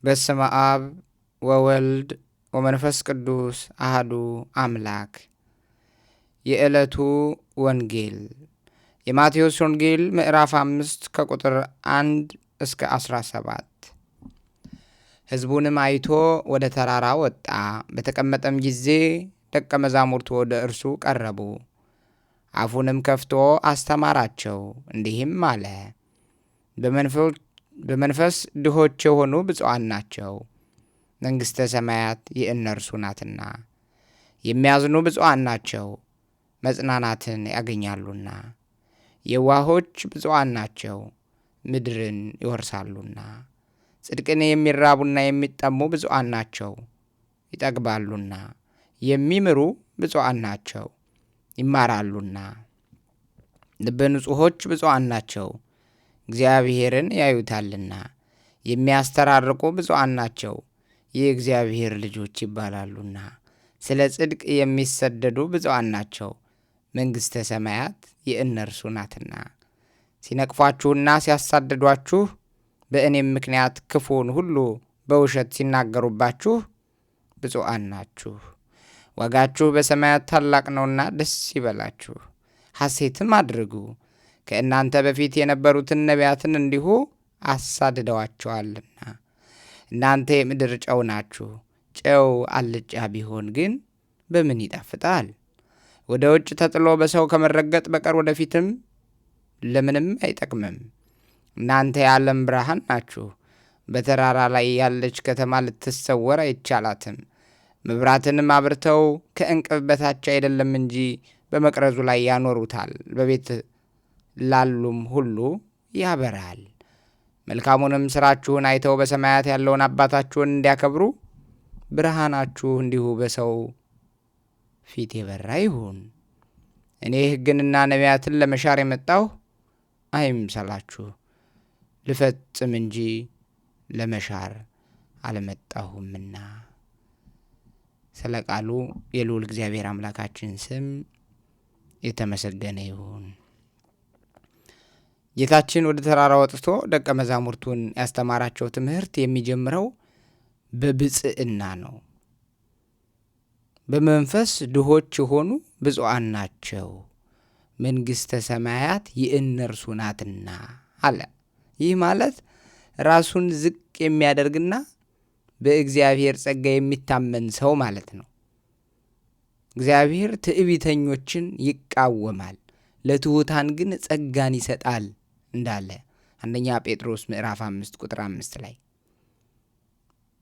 በስመ አብ ወወልድ ወመንፈስ ቅዱስ አህዱ አምላክ። የዕለቱ ወንጌል የማቴዎስ ወንጌል ምዕራፍ 5 ከቁጥር 1 እስከ 17። ሕዝቡንም አይቶ ወደ ተራራ ወጣ። በተቀመጠም ጊዜ ደቀ መዛሙርቱ ወደ እርሱ ቀረቡ። አፉንም ከፍቶ አስተማራቸው፣ እንዲህም አለ። በመንፈስ ድሆች የሆኑ ብፁዓን ናቸው፣ መንግሥተ ሰማያት የእነርሱ ናትና። የሚያዝኑ ብፁዓን ናቸው፣ መጽናናትን ያገኛሉና። የዋሆች ብፁዓን ናቸው፣ ምድርን ይወርሳሉና። ጽድቅን የሚራቡና የሚጠሙ ብፁዓን ናቸው፣ ይጠግባሉና። የሚምሩ ብፁዓን ናቸው፣ ይማራሉና። ልበ ንጹሖች ብፁዓን ናቸው፣ እግዚአብሔርን ያዩታልና። የሚያስተራርቁ ብፁዓን ናቸው፣ የእግዚአብሔር ልጆች ይባላሉና። ስለ ጽድቅ የሚሰደዱ ብፁዓን ናቸው፣ መንግሥተ ሰማያት የእነርሱ ናትና። ሲነቅፏችሁና ሲያሳድዷችሁ በእኔም ምክንያት ክፉውን ሁሉ በውሸት ሲናገሩባችሁ ብፁዓን ናችሁ፣ ዋጋችሁ በሰማያት ታላቅ ነውና ደስ ይበላችሁ፣ ሐሴትም አድርጉ። ከእናንተ በፊት የነበሩትን ነቢያትን እንዲሁ አሳድደዋቸዋልና። እናንተ የምድር ጨው ናችሁ። ጨው አልጫ ቢሆን ግን በምን ይጣፍጣል? ወደ ውጭ ተጥሎ በሰው ከመረገጥ በቀር ወደፊትም ለምንም አይጠቅምም። እናንተ የዓለም ብርሃን ናችሁ። በተራራ ላይ ያለች ከተማ ልትሰወር አይቻላትም። መብራትንም አብርተው ከዕንቅብ በታች አይደለም እንጂ በመቅረዙ ላይ ያኖሩታል፣ በቤት ላሉም ሁሉ ያበራል። መልካሙንም ሥራችሁን አይተው በሰማያት ያለውን አባታችሁን እንዲያከብሩ ብርሃናችሁ እንዲሁ በሰው ፊት የበራ ይሁን። እኔ ሕግንና ነቢያትን ለመሻር የመጣሁ አይምሰላችሁ፣ ልፈጽም እንጂ ለመሻር አልመጣሁምና። ስለ ቃሉ የልዑል እግዚአብሔር አምላካችን ስም የተመሰገነ ይሁን። ጌታችን ወደ ተራራ ወጥቶ ደቀ መዛሙርቱን ያስተማራቸው ትምህርት የሚጀምረው በብፅዕና ነው። በመንፈስ ድሆች የሆኑ ብፁዓን ናቸው፣ መንግሥተ ሰማያት የእነርሱ ናትና አለ። ይህ ማለት ራሱን ዝቅ የሚያደርግና በእግዚአብሔር ጸጋ የሚታመን ሰው ማለት ነው። እግዚአብሔር ትዕቢተኞችን ይቃወማል፣ ለትሑታን ግን ጸጋን ይሰጣል እንዳለ አንደኛ ጴጥሮስ ምዕራፍ 5 ቁጥር 5 ላይ።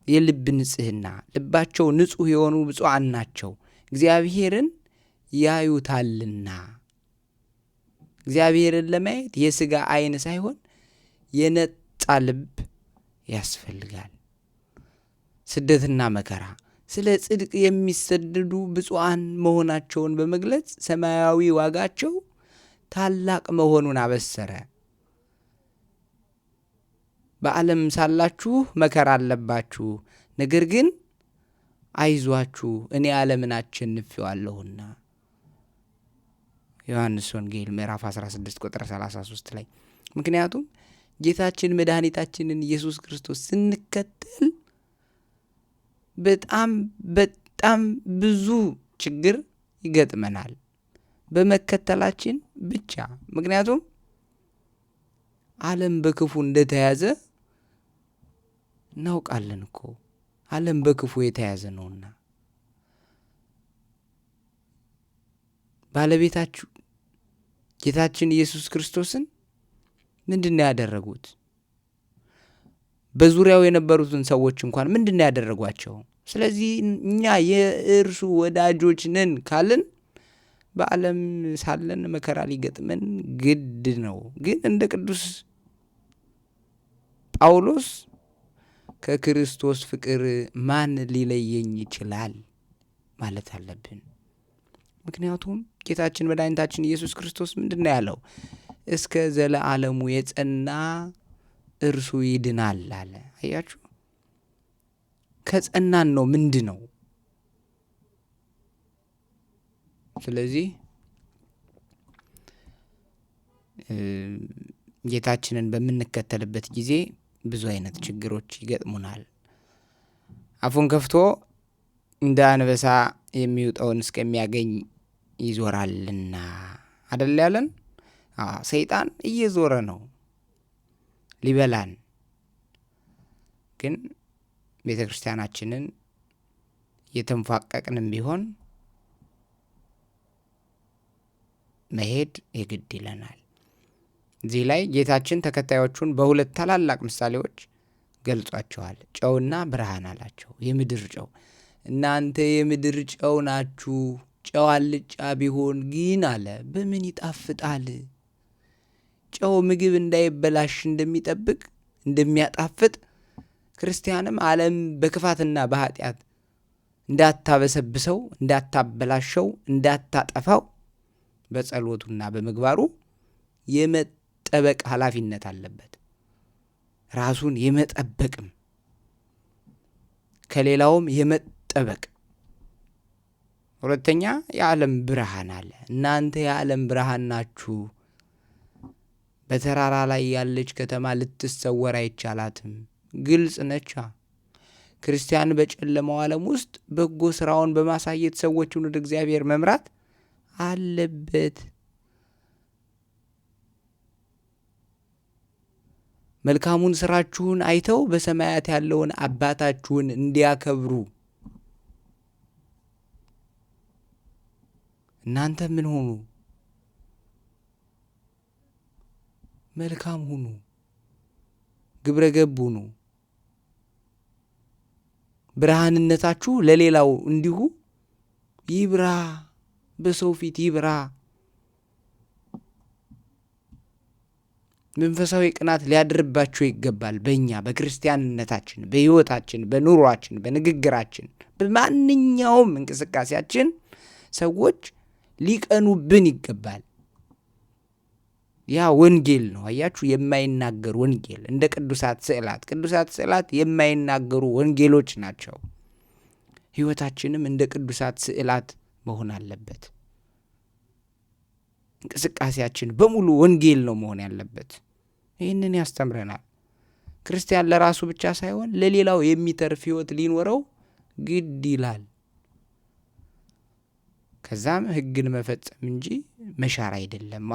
የልብ ንጽሕና፣ ልባቸው ንጹሕ የሆኑ ብፁዓን ናቸው፣ እግዚአብሔርን ያዩታልና። እግዚአብሔርን ለማየት የሥጋ ዓይን ሳይሆን የነጻ ልብ ያስፈልጋል። ስደትና መከራ ስለ ጽድቅ የሚሰደዱ ብፁዓን መሆናቸውን በመግለጽ ሰማያዊ ዋጋቸው ታላቅ መሆኑን አበሰረ። በዓለም ሳላችሁ መከራ አለባችሁ፣ ነገር ግን አይዟችሁ እኔ ዓለምን አሸንፌዋለሁና። ዮሐንስ ወንጌል ምዕራፍ 16 ቁጥር 33 ላይ። ምክንያቱም ጌታችን መድኃኒታችንን ኢየሱስ ክርስቶስ ስንከተል በጣም ብዙ ችግር ይገጥመናል በመከተላችን ብቻ። ምክንያቱም ዓለም በክፉ እንደተያዘ እናውቃለን እኮ። ዓለም በክፉ የተያዘ ነውና ባለቤታችሁ ጌታችን ኢየሱስ ክርስቶስን ምንድን ነው ያደረጉት? በዙሪያው የነበሩትን ሰዎች እንኳን ምንድን ነው ያደረጓቸው? ስለዚህ እኛ የእርሱ ወዳጆች ነን ካልን በዓለም ሳለን መከራ ሊገጥመን ግድ ነው። ግን እንደ ቅዱስ ጳውሎስ ከክርስቶስ ፍቅር ማን ሊለየኝ ይችላል ማለት አለብን። ምክንያቱም ጌታችን መድኃኒታችን ኢየሱስ ክርስቶስ ምንድን ነው ያለው? እስከ ዘለዓለሙ የጸና እርሱ ይድናል አለ። አያችሁ፣ ከጸናን ነው ምንድን ነው። ስለዚህ ጌታችንን በምንከተልበት ጊዜ ብዙ አይነት ችግሮች ይገጥሙናል። አፉን ከፍቶ እንደ አንበሳ የሚውጠውን እስከሚያገኝ ይዞራልና አደል ያለን። ሰይጣን እየዞረ ነው ሊበላን። ግን ቤተ ክርስቲያናችንን እየተንፏቀቅንም ቢሆን መሄድ የግድ ይለናል። እዚህ ላይ ጌታችን ተከታዮቹን በሁለት ታላላቅ ምሳሌዎች ገልጿቸዋል። ጨውና ብርሃን አላቸው። የምድር ጨው፣ እናንተ የምድር ጨው ናችሁ። ጨው አልጫ ቢሆን ግን አለ በምን ይጣፍጣል? ጨው ምግብ እንዳይበላሽ እንደሚጠብቅ እንደሚያጣፍጥ፣ ክርስቲያንም ዓለም በክፋትና በኃጢአት እንዳታበሰብሰው፣ እንዳታበላሸው፣ እንዳታጠፋው በጸሎቱና በምግባሩ የመጠበቅ ኃላፊነት አለበት። ራሱን የመጠበቅም ከሌላውም የመጠበቅ። ሁለተኛ የዓለም ብርሃን አለ። እናንተ የዓለም ብርሃን ናችሁ። በተራራ ላይ ያለች ከተማ ልትሰወር አይቻላትም፣ ግልጽ ነቻ። ክርስቲያን በጨለማው ዓለም ውስጥ በጎ ስራውን በማሳየት ሰዎችን ወደ እግዚአብሔር መምራት አለበት። መልካሙን ስራችሁን አይተው በሰማያት ያለውን አባታችሁን እንዲያከብሩ እናንተ ምን ሆኑ? መልካም ሁኑ፣ ግብረ ገብ ሁኑ። ብርሃንነታችሁ ለሌላው እንዲሁ ይብራ፣ በሰው ፊት ይብራ። መንፈሳዊ ቅናት ሊያድርባቸው ይገባል። በእኛ በክርስቲያንነታችን፣ በሕይወታችን፣ በኑሯችን፣ በንግግራችን፣ በማንኛውም እንቅስቃሴያችን ሰዎች ሊቀኑብን ይገባል። ያ ወንጌል ነው። አያችሁ፣ የማይናገር ወንጌል እንደ ቅዱሳት ስዕላት የማይናገሩ ወንጌሎች ናቸው። ሕይወታችንም እንደ ቅዱሳት ስዕላት መሆን አለበት። እንቅስቃሴያችን በሙሉ ወንጌል ነው መሆን ያለበት። ይህንን ያስተምረናል። ክርስቲያን ለራሱ ብቻ ሳይሆን ለሌላው የሚተርፍ ሕይወት ሊኖረው ግድ ይላል። ከዛም ሕግን መፈጸም እንጂ መሻር አይደለም።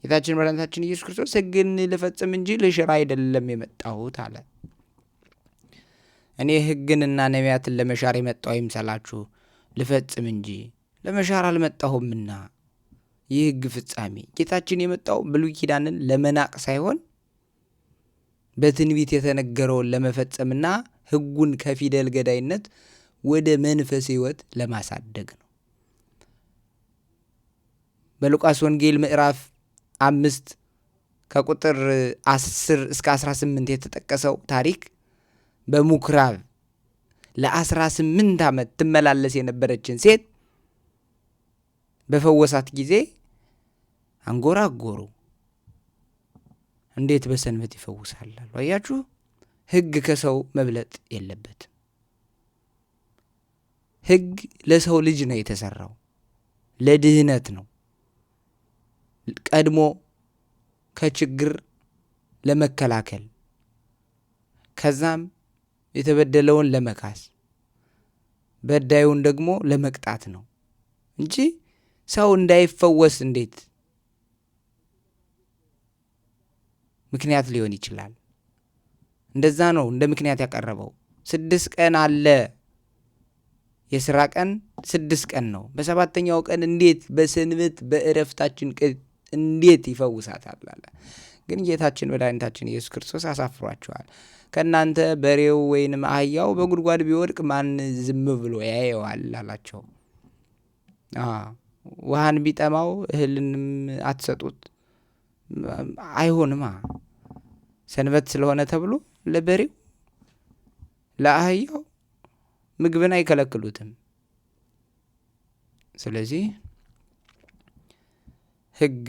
ጌታችን መድኃኒታችን ኢየሱስ ክርስቶስ ሕግን ልፈጽም እንጂ ልሽር አይደለም የመጣሁት አለ። እኔ ሕግንና ነቢያትን ለመሻር የመጣሁ አይምሰላችሁ፣ ልፈጽም እንጂ ለመሻር አልመጣሁምና። ይህ ሕግ ፍጻሜ ጌታችን የመጣው ብሉይ ኪዳንን ለመናቅ ሳይሆን በትንቢት የተነገረውን ለመፈጸምና ሕጉን ከፊደል ገዳይነት ወደ መንፈስ ሕይወት ለማሳደግ ነው። በሉቃስ ወንጌል ምዕራፍ 5 ከቁጥር 10 እስከ 18 የተጠቀሰው ታሪክ በምኩራብ ለ18 ዓመት ትመላለስ የነበረችን ሴት በፈወሳት ጊዜ አንጎራጎሩ። እንዴት በሰንበት ይፈውሳል? አያችሁ፣ ሕግ ከሰው መብለጥ የለበትም። ሕግ ለሰው ልጅ ነው የተሰራው፣ ለድህነት ነው። ቀድሞ ከችግር ለመከላከል ከዛም የተበደለውን ለመካስ በዳዩን ደግሞ ለመቅጣት ነው እንጂ ሰው እንዳይፈወስ እንዴት ምክንያት ሊሆን ይችላል? እንደዛ ነው እንደ ምክንያት ያቀረበው። 6 ቀን አለ፣ የሥራ ቀን 6 ቀን ነው። በሰባተኛው ቀን እንዴት በሰንበት በእረፍታችን እንዴት ይፈውሳታል አለ። ግን ጌታችን መድኃኒታችን ኢየሱስ ክርስቶስ አሳፍሯቸዋል። ከእናንተ በሬው ወይንም አህያው በጉድጓድ ቢወድቅ ማን ዝም ብሎ ያየዋል አላቸው። ውሃን ቢጠማው እህልንም አትሰጡት? አይሆንማ። ሰንበት ስለሆነ ተብሎ ለበሬው ለአህያው ምግብን አይከለክሉትም። ስለዚህ ሕግ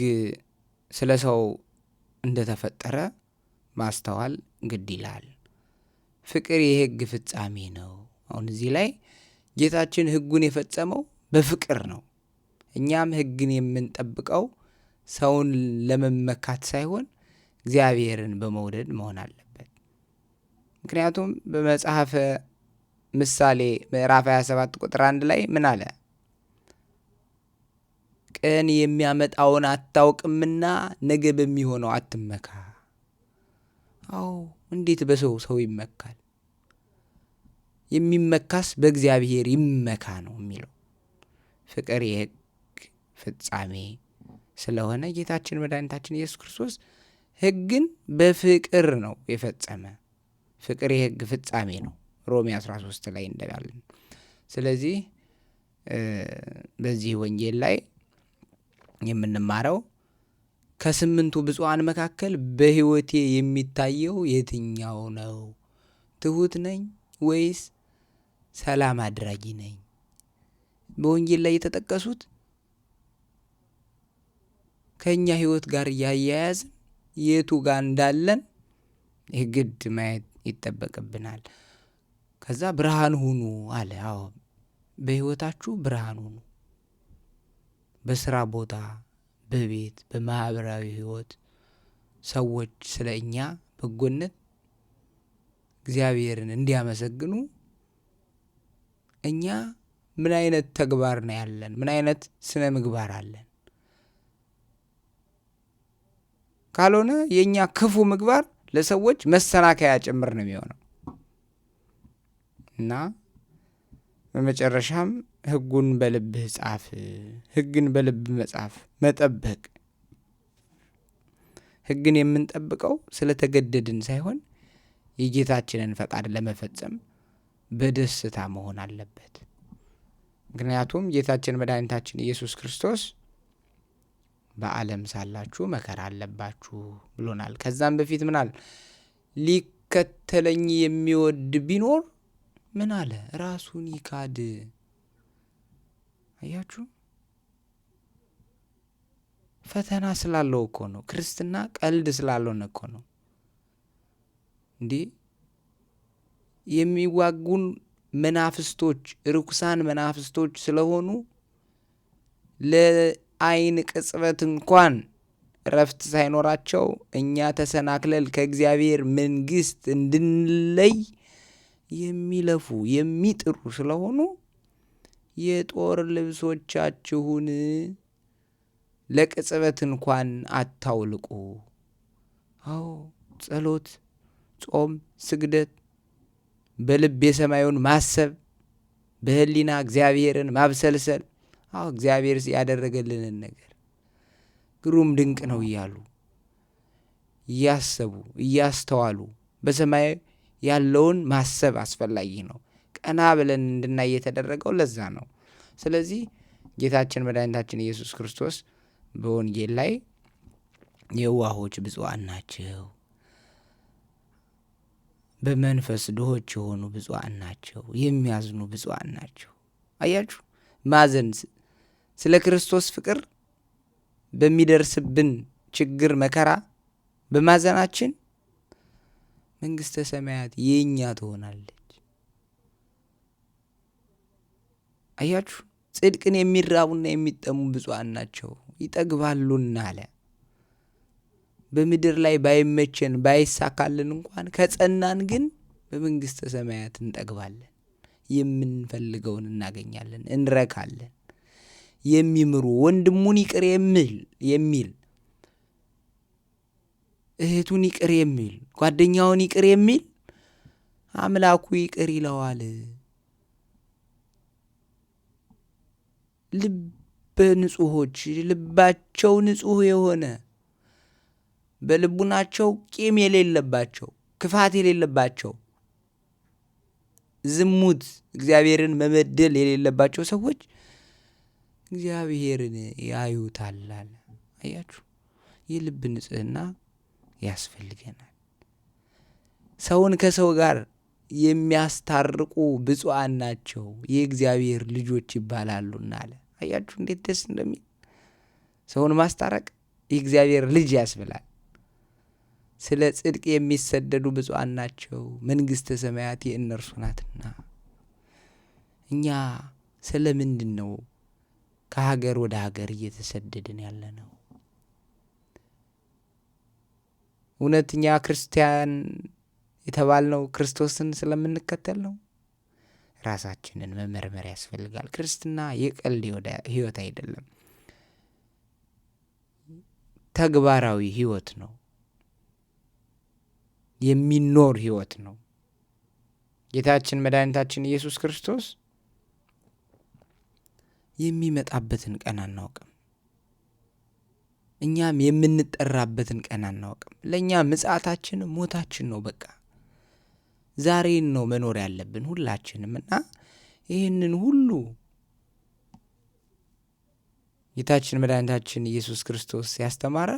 ስለ ሰው እንደተፈጠረ ማስተዋል ግድ ይላል። ፍቅር የሕግ ፍጻሜ ነው። አሁን እዚህ ላይ ጌታችን ሕጉን የፈጸመው በፍቅር ነው። እኛም ሕግን የምንጠብቀው ሰውን ለመመካት ሳይሆን እግዚአብሔርን በመውደድ መሆን አለበት። ምክንያቱም በመጽሐፈ ምሳሌ ምዕራፍ 27 ቁጥር 1 ላይ ምን አለ? ቀን የሚያመጣውን አታውቅምና ነገ በሚሆነው አትመካ። አዎ እንዴት ሰው ይመካል? የሚመካስ በእግዚአብሔር ይመካ ነው የሚለው። ፍቅር የሕግ ፍጻሜ ስለሆነ ጌታችን መድኃኒታችን ኢየሱስ ክርስቶስ ሕግን በፍቅር ነው የፈጸመ። ፍቅር የሕግ ፍጻሜ ነው ሮሜ 13 ላይ እንዳለን። ስለዚህ በዚህ ወንጌል ላይ የምንማረው ከ8ቱ ብፁዓን መካከል በሕይወቴ የሚታየው የትኛው ነው? ትሁት ነኝ ወይስ ሰላም አድራጊ ነኝ? በወንጌል ላይ የተጠቀሱት ከኛ ሕይወት ጋር እያያያዝን የቱ ጋር እንዳለን ግድ ማየት ይጠበቅብናል። ከዛ ብርሃን ሁኑ አለ። አዎ በሕይወታችሁ ብርሃን ሁኑ። በስራ ቦታ፣ በቤት፣ በማህበራዊ ሕይወት ሰዎች ስለ እኛ በጎነት እግዚአብሔርን እንዲያመሰግኑ እኛ ምን አይነት ተግባር ነው ያለን? ምን አይነት ስነ ምግባር አለን? ካልሆነ የኛ ክፉ ምግባር ለሰዎች መሰናከያ ጭምር ነው የሚሆነው እና በመጨረሻም ሕጉን በልብህ ጻፍ። ሕግን በልብ መጻፍ መጠበቅ። ሕግን የምንጠብቀው ስለተገደድን ሳይሆን የጌታችንን ፈቃድ ለመፈጸም በደስታ መሆን አለበት። ምክንያቱም ጌታችን መድኃኒታችን ኢየሱስ ክርስቶስ በዓለም ሳላችሁ መከራ አለባችሁ ብሎናል። ከዛም በፊት ምን አለ? ሊከተለኝ የሚወድ ቢኖር ምን አለ? ራሱን ይካድ። አያችሁ፣ ፈተና ስላለው እኮ ነው። ክርስትና ቀልድ ስላልሆነ እኮ ነው። እንዲህ የሚዋጉን መናፍስቶች፣ ርኩሳን መናፍስቶች ስለሆኑ ለዓይን ቅጽበት እንኳን እረፍት ሳይኖራቸው እኛ ተሰናክለል ከእግዚአብሔር መንግሥት እንድንለይ የሚለፉ የሚጥሩ ስለሆኑ የጦር ልብሶቻችሁን ለቅጽበት እንኳን አታውልቁ። አዎ ጸሎት፣ ጾም፣ ስግደት፣ በልብ የሰማዩን ማሰብ፣ በህሊና እግዚአብሔርን ማብሰልሰል። አዎ እግዚአብሔር ያደረገልንን ነገር ግሩም ድንቅ ነው እያሉ እያሰቡ እያስተዋሉ በሰማይ ያለውን ማሰብ አስፈላጊ ነው። ቀና ብለን እንድናይ የተደረገው ለዛ ነው። ስለዚህ ጌታችን መድኃኒታችን ኢየሱስ ክርስቶስ በወንጌል ላይ የዋሆች ብፁዓን ናቸው፣ በመንፈስ ድሆች የሆኑ ብፁዓን ናቸው፣ የሚያዝኑ ብፁዓን ናቸው። አያችሁ፣ ማዘን ስለ ክርስቶስ ፍቅር በሚደርስብን ችግር መከራ በማዘናችን መንግሥተ ሰማያት የእኛ ትሆናለች። አያችሁ፣ ጽድቅን የሚራቡና የሚጠሙ ብፁዓን ናቸው ይጠግባሉና አለ። በምድር ላይ ባይመቸን ባይሳካልን እንኳን ከጸናን ግን በመንግሥተ ሰማያት እንጠግባለን። የምንፈልገውን እናገኛለን፣ እንረካለን። የሚምሩ ወንድሙን ይቅር የሚል እህቱን ይቅር የሚል ጓደኛውን ይቅር የሚል አምላኩ ይቅር ይለዋል። ልበ ንጹሖች፣ ልባቸው ንጹሕ የሆነ በልቡናቸው ቂም የሌለባቸው፣ ክፋት የሌለባቸው፣ ዝሙት፣ እግዚአብሔርን መበደል የሌለባቸው ሰዎች እግዚአብሔርን ያዩታል። አያችሁ፣ የልብ ንጽሕና ያስፈልገናል። ሰውን ከሰው ጋር የሚያስታርቁ ብፁዓን ናቸው የእግዚአብሔር ልጆች ይባላሉና አለ። አያችሁ እንዴት ደስ እንደሚል! ሰውን ማስታረቅ የእግዚአብሔር ልጅ ያስብላል። ስለ ጽድቅ የሚሰደዱ ብፁዓን ናቸው መንግሥተ ሰማያት የእነርሱ ናትና። እኛ ስለ ምንድን ነው ከሀገር ወደ ሀገር እየተሰደድን ያለ ነው? እውነተኛ ክርስቲያን የተባልነው ክርስቶስን ስለምንከተል ነው? ራሳችንን መመርመር ያስፈልጋል። ክርስትና የቀልድ ህይወት አይደለም፣ ተግባራዊ ህይወት ነው፣ የሚኖር ህይወት ነው። ጌታችን መድኃኒታችን ኢየሱስ ክርስቶስ የሚመጣበትን ቀን አናውቅም፣ እኛም የምንጠራበትን ቀን አናውቅም። ለእኛ ምጽአታችን ሞታችን ነው። በቃ ዛሬን ነው መኖር ያለብን ሁላችንም እና ይህንን ሁሉ ጌታችን መድኃኒታችን ኢየሱስ ክርስቶስ ያስተማረ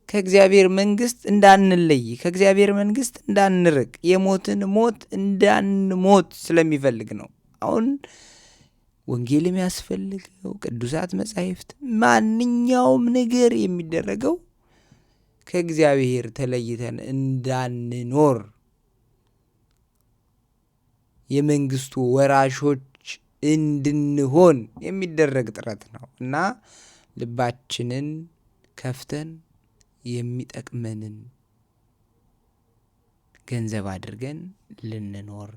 ከእግዚአብሔር መንግሥት እንዳንለይ፣ ከእግዚአብሔር መንግሥት እንዳንርቅ፣ የሞትን ሞት እንዳንሞት ስለሚፈልግ ነው። አሁን ወንጌል የሚያስፈልገው ቅዱሳት መጻሕፍት፣ ማንኛውም ነገር የሚደረገው ከእግዚአብሔር ተለይተን እንዳንኖር የመንግስቱ ወራሾች እንድንሆን የሚደረግ ጥረት ነው እና ልባችንን ከፍተን የሚጠቅመንን ገንዘብ አድርገን ልንኖር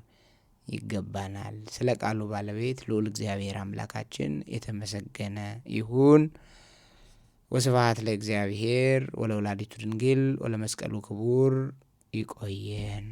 ይገባናል። ስለ ቃሉ ባለቤት ልዑል እግዚአብሔር አምላካችን የተመሰገነ ይሁን። ወስብሐት ለእግዚአብሔር ወለወላዲቱ ድንግል ወለመስቀሉ ክቡር። ይቆየን።